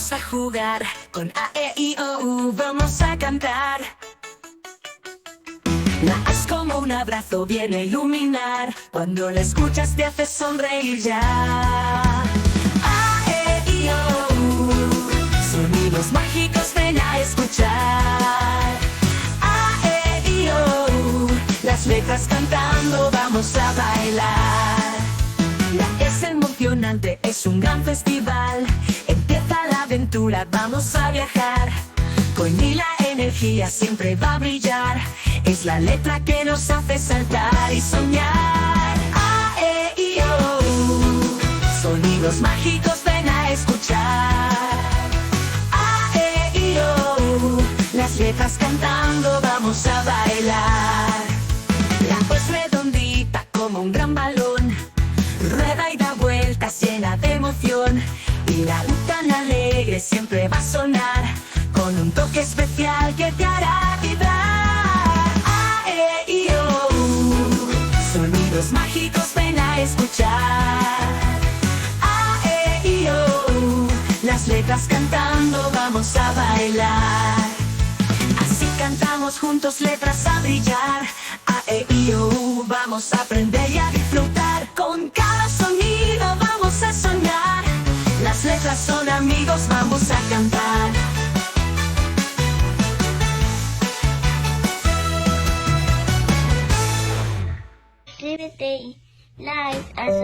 vamos a jugar. Con A, E, I, O, U vamos a cantar. La A es como un abrazo, viene a iluminar. Cuando la escuchas te hace sonreír ya. A, E, I, O, U, sonidos mágicos ven a escuchar. A, E, I, O, U, las letras cantando vamos a bailar. La es emocionante, es un gran festival. Empieza la aventura, vamos a viajar. Con I la energía siempre va a brillar. Es la letra que nos hace saltar y soñar. A, E, I, O, U, sonidos mágicos ven a escuchar. A, E, I, O, U, las letras cantando vamos a bailar. La O es redondita como un gran balón, rueda y da vueltas llena de emoción. Y la U tan alegre siempre va a sonar, con un toque especial que te hará vibrar. A, E, I, O, U, sonidos mágicos ven a escuchar. A, E, I, O, U, las letras cantando vamos a bailar. Así cantamos juntos letras a brillar. A, E, I, O, U, vamos a aprender y a disfrutar. Con cada sonido vamos a soñar. Las letras son amigos, vamos a cantar. Suscríbete y like, haz